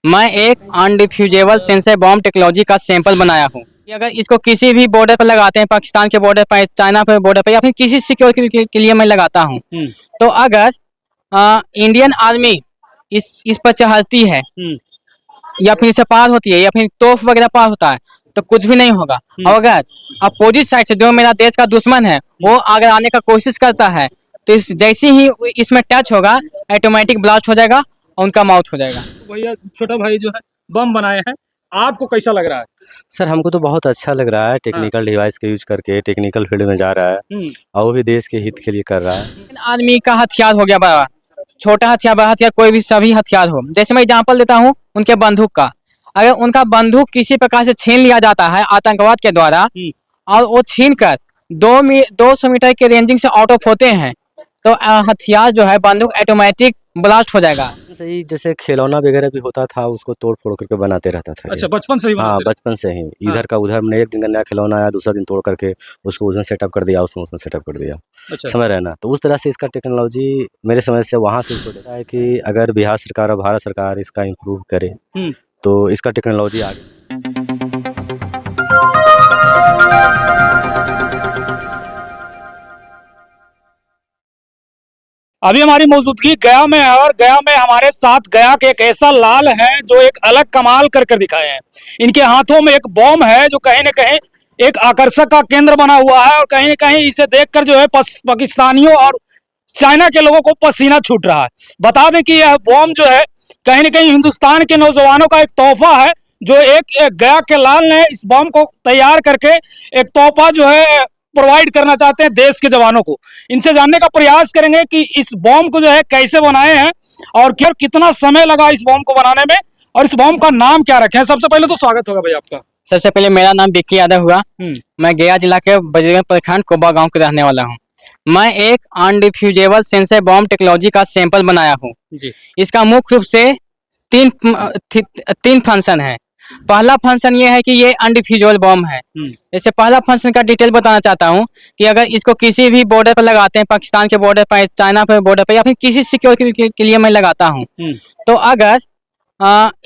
मैं एक अनडिफ्यूजेबल sensor bomb technology का सैंपल बनाया हूँ कि अगर इसको किसी भी बॉर्डर पर लगाते हैं, पाकिस्तान के बॉर्डर पर, चाइना पे बॉर्डर पर, या फिर किसी सिक्योरिटी के लिए मैं लगाता हूँ, तो अगर इंडियन आर्मी इस पर चढ़ती है या फिर इसे पार होती है या फिर तोप वगैरह पार होता है तो कुछ भी नहीं होगा। और अगर अपोजिट साइड से जो मेरा देश का दुश्मन है वो अगर आने का कोशिश करता है तो जैसे ही इसमें टच होगा ऑटोमेटिक ब्लास्ट हो जाएगा और उनका मौत हो जाएगा। भैया छोटा भाई जो है बम बनाए हैं, आपको कैसा लग रहा है? सर हमको तो बहुत अच्छा लग रहा है, टेक्निकल डिवाइस का यूज करके टेक्निकल फील्ड में जा रहा है और वो भी देश के हित के लिए कर रहा है। आर्मी का हथियार हो गया बड़ा, छोटा हथियार, बड़ा हथियार, कोई भी सभी हथियार हो। जैसे मैं एग्जांपल देता हूँ उनके बंदूक का। अगर उनका बंदूक किसी प्रकार से छीन लिया जाता है आतंकवाद के द्वारा और वो छीन कर 200 मीटर के रेंजिंग से आउट ऑफ होते हैं तो हथियार जो है बंदूक ऑटोमेटिक ब्लास्ट हो जाएगा। सही, जैसे खिलौना वगैरह भी होता था उसको तोड़ फोड़ करके बनाते रहता था। अच्छा, बचपन से ही हाँ, बनाते बचपन से ही इधर का उधर मैंने एक दिन का नया खिलौना आया, दूसरा दिन तोड़ करके उसको उधर सेटअप कर दिया, उसमें सेटअप कर दिया। अच्छा। समझ रहे ना, तो उस तरह से इसका टेक्नोलॉजी मेरे समझ से वहाँ से इसको देखा है कि अगर बिहार सरकार और भारत सरकार इसका इम्प्रूव करे तो इसका टेक्नोलॉजी आगे। अभी हमारी मौजूदगी गया में है और गया में हमारे साथ गया के एक ऐसा लाल है जो एक अलग कमाल कर दिखाए हैं। इनके हाथों में एक बॉम्ब है जो कहीं न कहीं एक आकर्षक का केंद्र बना हुआ है और कहीं न कहीं इसे देखकर जो है पाकिस्तानियों और चाइना के लोगों को पसीना छूट रहा है। बता दें कि यह बॉम्ब जो है कहीं न कहीं हिंदुस्तान के नौजवानों का एक तोहफा है जो एक गया के लाल ने इस बॉम्ब को तैयार करके एक तोहफा जो है प्रोवाइड करना चाहते हैं देश के जवानों को। इनसे जानने का प्रयास करेंगे कि इस बॉम्ब को जो है कैसे बनाए हैं और कितना समय लगा इस बॉम्ब को बनाने में और इस बॉम्ब का नाम क्या रखे हैं। सबसे पहले तो स्वागत होगा भाई आपका। सबसे पहले मेरा नाम विक्की यादव हुआ। मैं गया जिला के बजरंग प्रखंड कोबा गांव का रहने वाला हूं। मैं एक अनडिफ्यूजेबल सेंसर बॉम्ब टेक्नोलॉजी का सैंपल बनाया हूं। इसका मुख्य रूप से तीन फंक्शन है। पहला फंक्शन ये है कि ये अनडिफ्यूजेबल बॉम्ब है। जैसे पहला फंक्शन का डिटेल बताना चाहता हूँ कि अगर इसको किसी भी बॉर्डर पर लगाते हैं, पाकिस्तान के बॉर्डर पर, चाइना पे बॉर्डर पर, या फिर किसी सिक्योरिटी के लिए मैं लगाता हूँ, तो अगर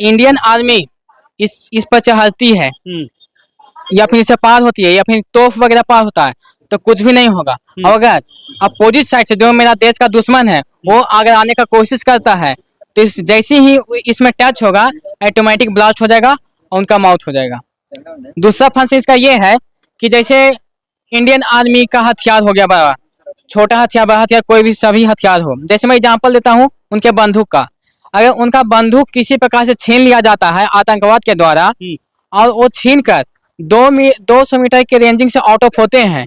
इंडियन आर्मी इस पर चढ़ती है या फिर इसे पार होती है या फिर तोप वगैरह पार होता है तो कुछ भी नहीं होगा। और अगर अपोजिट साइड से जो मेरा देश का दुश्मन है वो अगर आने का कोशिश करता है तो जैसे ही इसमें टच होगा ऑटोमेटिक ब्लास्ट हो जाएगा और उनका मौत हो जाएगा। दूसरा फंक्शन इसका ये है कि जैसे इंडियन आर्मी का हथियार हो गया बड़ा, छोटा हथियार, बड़ा हथियार, कोई भी सभी हथियार हो। जैसे मैं एग्जांपल देता हूँ उनके बंदूक का। अगर उनका बंदूक किसी प्रकार से छीन लिया जाता है आतंकवाद के द्वारा और वो छीन कर 200 मीटर के रेंजिंग से आउट ऑफ होते हैं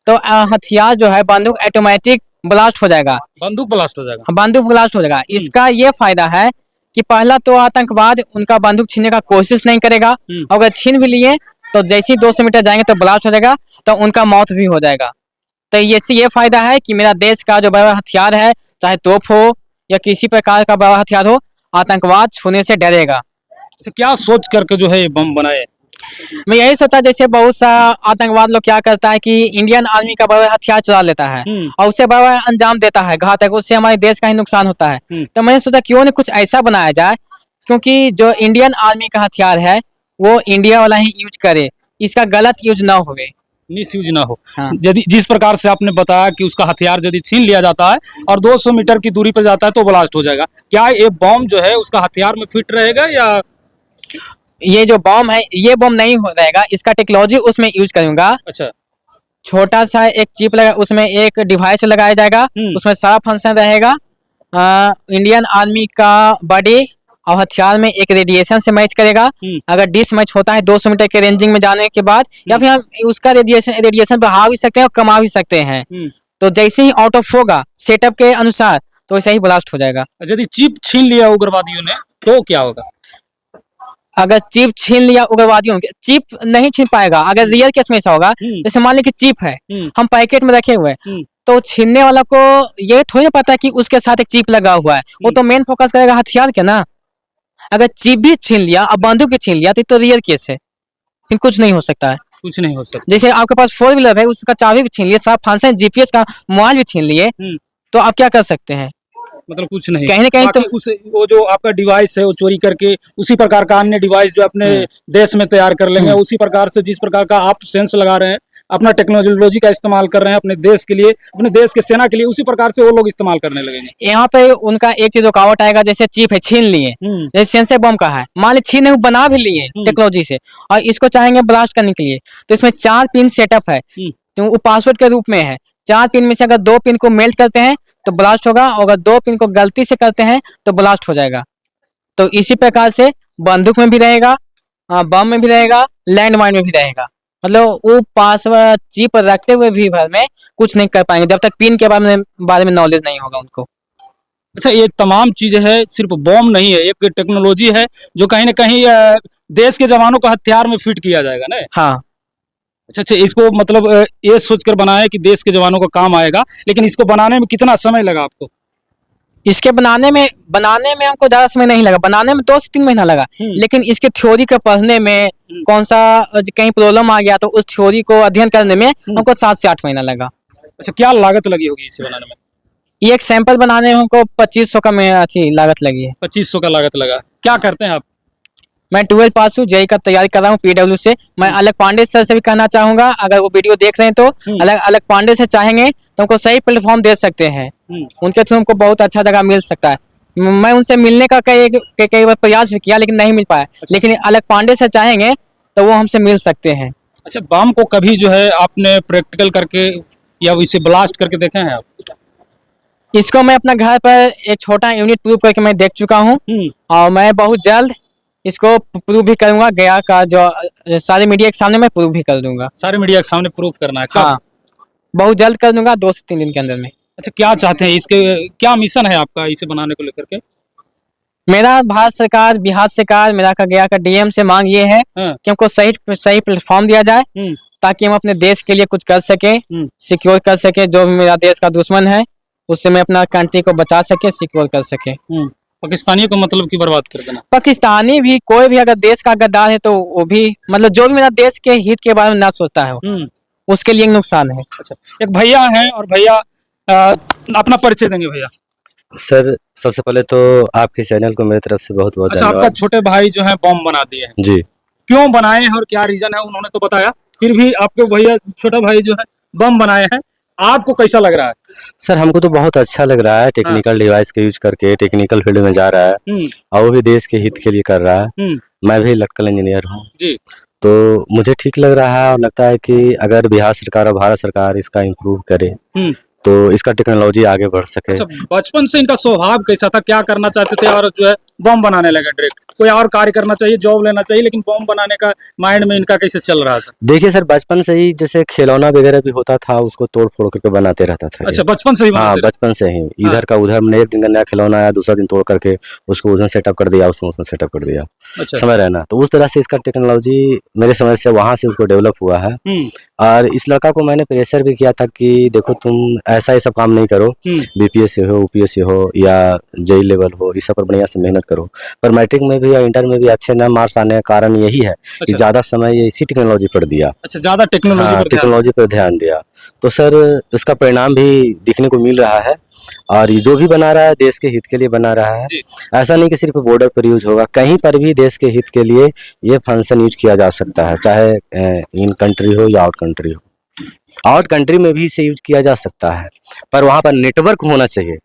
तो हथियार जो है बंदूक ऑटोमेटिक ब्लास्ट हो जाएगा। बंदूक ब्लास्ट हो जाएगा। बंदूक ब्लास्ट हो जाएगा। इसका ये फायदा है कि पहला तो आतंकवाद उनका बंदूक छीनने का कोशिश नहीं करेगा, अगर छीन भी लिए तो जैसे ही 200 मीटर जाएंगे तो ब्लास्ट हो जाएगा, तो उनका मौत भी हो जाएगा। तो ये फायदा है कि मेरा देश का जो बड़ा हथियार है, चाहे तोप हो या किसी प्रकार का बड़ा हथियार हो, आतंकवाद छूने से डरेगा। तो क्या सोच करके जो है ये बम बनाए? मैं यही सोचा, जैसे बहुत सा आतंकवाद लोग क्या करता है कि इंडियन आर्मी का बड़ा हथियार चला लेता है और उससे बड़ा अंजाम देता है घातक, उससे हमारे देश का ही नुकसान होता है। तो मैंने सोचा क्यों न कुछ ऐसा बनाया जाए, क्योंकि जो इंडियन आर्मी का हथियार है वो इंडिया वाला ही यूज करे, इसका गलत यूज ना होवे, मिस यूज ना हो। यदि जिस प्रकार से आपने बताया कि उसका हथियार यदि छीन लिया जाता है और 200 मीटर की दूरी पर जाता है तो ब्लास्ट हो जाएगा, क्या ये बॉम्ब जो है उसका हथियार में फिट रहेगा या? ये जो बॉम्ब है ये बॉम्ब नहीं हो रहेगा, इसका टेक्नोलॉजी उसमें यूज करूंगा। अच्छा। छोटा सा एक चिप लगा, उसमें एक डिवाइस लगाया जाएगा, उसमें सारा फंक्शन रहेगा। इंडियन आर्मी का बॉडी और हथियार में एक रेडिएशन से मैच करेगा। अगर डिस मैच होता है 200 मीटर के रेंजिंग में जाने के बाद, या फिर हम उसका रेडिएशन बढ़ा भी सकते हैं और कमा भी सकते हैं। तो जैसे ही आउट ऑफ होगा सेटअप के अनुसार तो वैसे ही ब्लास्ट हो जाएगा। यदि चिप छीन लिया उग्रवादियों ने तो क्या होगा? अगर चिप छीन लिया उग्रवादियों, चिप नहीं छीन पाएगा। अगर रियल केस में ऐसा होगा, जैसे मान लीजिए कि चिप है, हम पैकेट में रखे हुए, तो छीनने वाला को ये थोड़ी ना पता कि उसके साथ एक चिप लगा हुआ है, वो तो मेन फोकस करेगा हथियार के ना। अगर चिप भी छीन लिया और बंदूक भी छीन लिया तो रियल केस है, फिर कुछ नहीं हो सकता है। कुछ नहीं हो सकता। जैसे आपके पास 4 व्हीलर है, उसका चाबी भी छीन लिया, सब फंक्शन जीपीएस का मोबाइल भी छीन लिए, तो आप क्या कर सकते हैं? मतलब कुछ नहीं कहीं ना कहीं तो बाकी उस वो जो आपका डिवाइस है वो चोरी करके उसी प्रकार का अन्य डिवाइस जो अपने देश में तैयार कर लेंगे, उसी प्रकार से जिस प्रकार का आप सेंस लगा रहे हैं, अपना टेक्नोलॉजी का इस्तेमाल कर रहे हैं अपने देश के लिए, अपने देश के सेना के लिए, उसी प्रकार से वो लोग इस्तेमाल करने लगेंगे। यहाँ पे उनका एक चीज रुकावट आएगा, जैसे चिप है छीन लिए, जैसे सेंसर बम का है, मान ली छीने हुए बना भी लिए टेक्नोलॉजी से और इसको चाहेंगे ब्लास्ट करने के लिए, तो इसमें 4 पिन सेटअप है, तो वो पासवर्ड के रूप में है। 4 पिन में से अगर 2 पिन को मेल्ट करते हैं तो ब्लास्ट होगा, और अगर 2 पिन को गलती से करते हैं तो ब्लास्ट हो जाएगा। तो इसी प्रकार से बंदूक में भी रहेगा, बम में भी रहेगा, लैंड माइन में भी रहेगा। मतलब वो पासवर्ड चिप रखते हुए भी भर में कुछ नहीं कर पाएंगे जब तक पिन के बारे में नॉलेज नहीं होगा उनको। अच्छा, ये तमाम चीजें है, सिर्फ बॉम्ब नहीं है, एक टेक्नोलॉजी है जो कहीं ना कहीं देश के जवानों को हथियार में फिट किया जाएगा ना। हाँ। अच्छा, इसको मतलब ये सोचकर बनाया कि देश के जवानों को काम आएगा, लेकिन इसको बनाने में कितना समय लगा आपको? इसके बनाने में हमको ज्यादा समय नहीं लगा, बनाने में 2 से 3 महीना लगा, लेकिन इसके थ्योरी को पढ़ने में, कौन सा कहीं प्रॉब्लम आ गया तो उस थ्योरी को अध्ययन करने में हमको 7 से 8 महीना लगा। अच्छा, क्या लागत लगी होगी इसे बनाने में? ये एक सैंपल बनाने में हमको 2500 का अच्छी लागत लगी है। 2500 का लागत लगा। क्या करते हैं आप? मैं 12 पास हूँ, जेई का तैयारी कर रहा हूँ PW से। मैं अलग पांडे सर से भी कहना चाहूंगा, अगर वो वीडियो देख रहे हैं तो अलग पांडे से चाहेंगे तो हमको सही प्लेटफॉर्म दे सकते हैं, उनके थ्रू हमको बहुत अच्छा जगह मिल सकता है। मैं उनसे मिलने का कई बार प्रयास भी किया लेकिन नहीं मिल पाया। अच्छा। लेकिन अलग पांडे से चाहेंगे तो वो हमसे मिल सकते हैं। अच्छा, बम को कभी जो है आपने प्रैक्टिकल करके या इसे ब्लास्ट करके देखे हैं आप? इसको मैं अपना घर पर एक छोटा यूनिट प्रूव करके मैं देख चुका हूँ, और मैं बहुत जल्द इसको प्रूव भी करूंगा। गया का जो सारे मीडिया के सामने मैं प्रूव भी कर दूंगा। सारे मीडिया के सामने प्रूव करना है? हाँ, बहुत जल्द कर दूंगा, 2 से 3 दिन के अंदर में। अच्छा, क्या चाहते हैं, इसके क्या मिशन है आपका इसे बनाने को लेकर के? मेरा भारत सरकार, बिहार सरकार, मेरा का गया का DM से मांग ये है कि हमको सही प्लेटफॉर्म दिया जाए, ताकि हम अपने देश के लिए कुछ कर सके, सिक्योर कर सके। जो भी मेरा देश का दुश्मन है उससे मैं अपना कंट्री को बचा सके, सिक्योर कर सके। पाकिस्तानियों को मतलब की बर्बाद कर देना? पाकिस्तानी भी, कोई भी अगर देश का गद्दार है तो वो भी, मतलब जो भी मेरा देश के हित के बारे में ना सोचता है उसके लिए नुकसान है। अच्छा, एक भैया हैं, और भैया अपना परिचय देंगे भैया। सर, सबसे पहले तो आपके चैनल को मेरी तरफ से बहुत बहुत अच्छा, धन्यवाद। आपका छोटे भाई जो है बम बना दिए हैं जी। क्यों बनाए हैं और क्या रीजन है उन्होंने तो बताया, फिर भी आपके भैया छोटा भाई जो है बम बनाए हैं, आपको कैसा लग रहा है? सर, हमको तो बहुत अच्छा लग रहा है, टेक्निकल डिवाइस का यूज करके टेक्निकल फील्ड में जा रहा है, और वो भी देश के हित के लिए कर रहा है। मैं भी इलेक्ट्रिकल इंजीनियर हूँ जी, तो मुझे ठीक लग रहा है, और लगता है कि अगर बिहार सरकार और भारत सरकार इसका इम्प्रूव करे तो इसका टेक्नोलॉजी आगे बढ़ सके। अच्छा, बचपन से इनका स्वभाव कैसा था, क्या करना चाहते थे, और जो है बम बनाने लगे डायरेक्ट? कोई और कार्य करना चाहिए, जॉब लेना चाहिए, लेकिन बम बनाने का माइंड में इनका कैसे चल रहा था? देखिए सर, बचपन से ही जैसे खिलौना वगैरह भी होता था, उसको तोड़ फोड़ करके बनाते रहता था। अच्छा, बचपन से ही हाँ, बचपन से ही इधर का उधर, मैंने एक दिन का नया खिलौना आया, दूसरा दिन तोड़ करके उसको उधर सेटअप कर दिया, उसमें सेटअप कर दिया। अच्छा। समझ रहे ना? तो उस तरह से इसका टेक्नोलॉजी मेरे समझ से वहां से उसको डेवलप हुआ है। और इस लड़का को मैंने प्रेशर भी किया था कि देखो तुम ऐसा सब काम नहीं करो, BPSC हो, UPSC हो या JEE लेवल हो, इस सब पर बढ़िया से मेहनत करो। पर मैट्रिक में भी या इंटर में भी अच्छे ना मार्क्स आने का कारण यही है कि ज्यादा समय ये इसी टेक्नोलॉजी पर दिया। अच्छा, ज्यादा टेक्नोलॉजी पर ध्यान दिया, तो सर उसका परिणाम भी दिखने को मिल रहा है। और ये जो भी बना रहा है देश के हित के लिए बना रहा है। ऐसा नहीं कि सिर्फ बॉर्डर पर यूज होगा, कहीं पर भी देश के हित के लिए ये फंक्शन यूज किया जा सकता है, चाहे इन कंट्री हो या आउट कंट्री हो। आउट कंट्री में भी इसे यूज किया जा सकता है, पर वहां पर नेटवर्क होना चाहिए।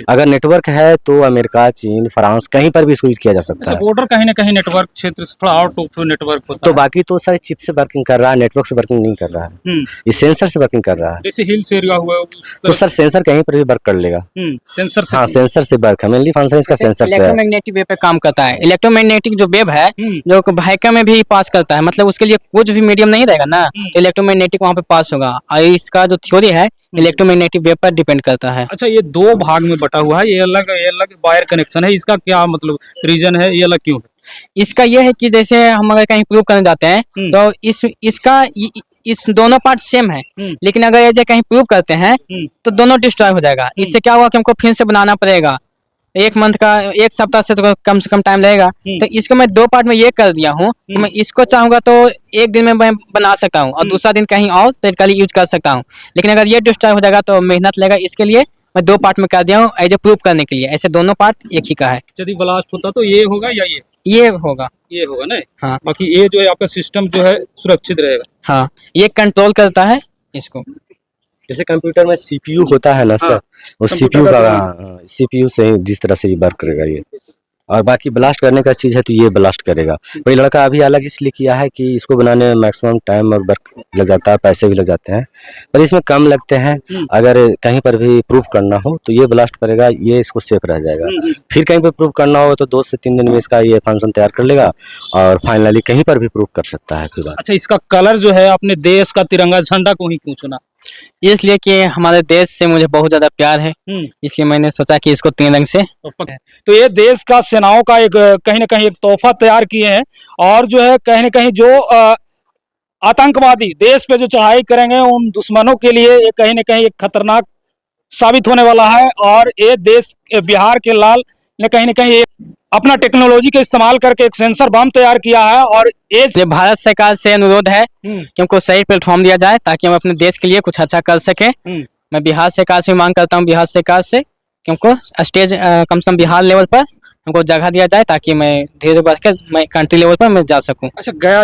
अगर नेटवर्क है तो अमेरिका, चीन, फ्रांस कहीं पर भी इसको यूज किया जा सकता है। बॉर्डर कहीं ना कहीं नेटवर्क क्षेत्र से थोड़ा आउट ऑफ नेटवर्क होता तो बाकी तो सारे चिप से वर्किंग कर रहा है, नेटवर्क से वर्किंग नहीं कर रहा है, ये सेंसर से वर्किंग कर रहा है। जैसे हिल्स एरिया हुआ तो सर सेंसर कहीं पर भी वर्क कर लेगा। सेंसर से? हाँ, सेंसर से वर्क है, मेनली फंक्शन इसका सेंसर से है। इलेक्ट्रोमैग्नेटिक वेव पे काम करता है। इलेक्ट्रोमैग्नेटिक जो वेव है जो भाइका में भी पास करता है, मतलब उसके लिए कुछ भी मीडियम नहीं रहेगा ना, तो इलेक्ट्रोमैग्नेटिक वहाँ पे पास होगा। और इसका जो थ्योरी है इलेक्ट्रोमैग्नेटिक वेव पर डिपेंड करता है। अच्छा, ये 2 भाग में बटा हुआ है, ये अलग वायर कनेक्शन है, इसका क्या मतलब रीजन है, ये अलग क्यों है? इसका ये है कि जैसे हम अगर कहीं प्रूव करने जाते हैं तो इस दोनों पार्ट सेम है, लेकिन अगर ये कहीं प्रूव करते हैं तो दोनों डिस्ट्रॉय हो जाएगा। इससे क्या हुआ कि हमको फिर से बनाना पड़ेगा, 1 मंथ का, 1 सप्ताह से कम टाइम लगेगा। तो इसको मैं 2 पार्ट में ये कर दिया हूँ, मैं इसको चाहूंगा तो 1 दिन में मैं बना सकता हूँ और दूसरा दिन कहीं और प्रैक्टिकली यूज कर सकता हूँ। लेकिन अगर ये डिस्ट्रॉय हो जाएगा तो मेहनत लगेगा इसके लिए, मैं 2 पार्ट में कर दिया हूँ एज ए प्रूफ करने के लिए, ऐसे दोनों पार्ट एक ही का है। यदि ब्लास्ट होता तो ये होगा या ये होगा। ये होगा ना। हाँ बाकी ये जो है आपका सिस्टम जो है सुरक्षित रहेगा। हाँ, ये कंट्रोल करता है इसको। जैसे कंप्यूटर में सीपीयू होता है ना सर, वो कंप्यूटर सीपीयू का का सीपीयू से ही जिस तरह से ये वर्क करेगा ये। और बाकी ब्लास्ट करने का चीज़ है तो ये ब्लास्ट करेगा। वही लड़का अभी अलग इसलिए किया है कि इसको बनाने में मैक्सिमम टाइम और वर्क लग जाता है, पैसे भी लग जाते हैं, पर इसमें कम लगते हैं। अगर कहीं पर भी प्रूफ करना हो तो ये ब्लास्ट करेगा, ये इसको सेफ रह जाएगा। फिर कहीं पर प्रूफ करना हो तो 2 से 3 दिन में इसका ये फंक्शन तैयार कर लेगा और फाइनली कहीं पर भी प्रूफ कर सकता है। फिर अच्छा, इसका कलर जो है अपने देश का तिरंगा झंडा को ही क्यों चुना? इसलिए कि हमारे देश से मुझे बहुत ज्यादा प्यार है, इसलिए मैंने सोचा कि इसको 3 रंग से। तो ये देश का सेनाओं का एक कहीं ना कहीं एक तोहफा तैयार किए हैं, और जो है कहीं ना कहीं जो आतंकवादी देश पे जो चढ़ाई करेंगे उन दुश्मनों के लिए ये कहीं ना कहीं एक खतरनाक साबित होने वाला है। और ये देश बिहार के लाल ने कहीं ना कहीं अपना टेक्नोलॉजी के इस्तेमाल करके एक सेंसर बम तैयार किया है। और ये भारत सरकार से अनुरोध है कि हमको सही प्लेटफॉर्म दिया जाए ताकि हम अपने देश के लिए कुछ अच्छा कर सके। मैं बिहार सरकार से मांग करता हूँ, बिहार सरकार से कि हमको स्टेज कम से कम बिहार लेवल पर हमको जगह दिया जाए ताकि मैं धीरे बढ़कर मैं कंट्री लेवल पर मैं जा सकूं। अच्छा, गया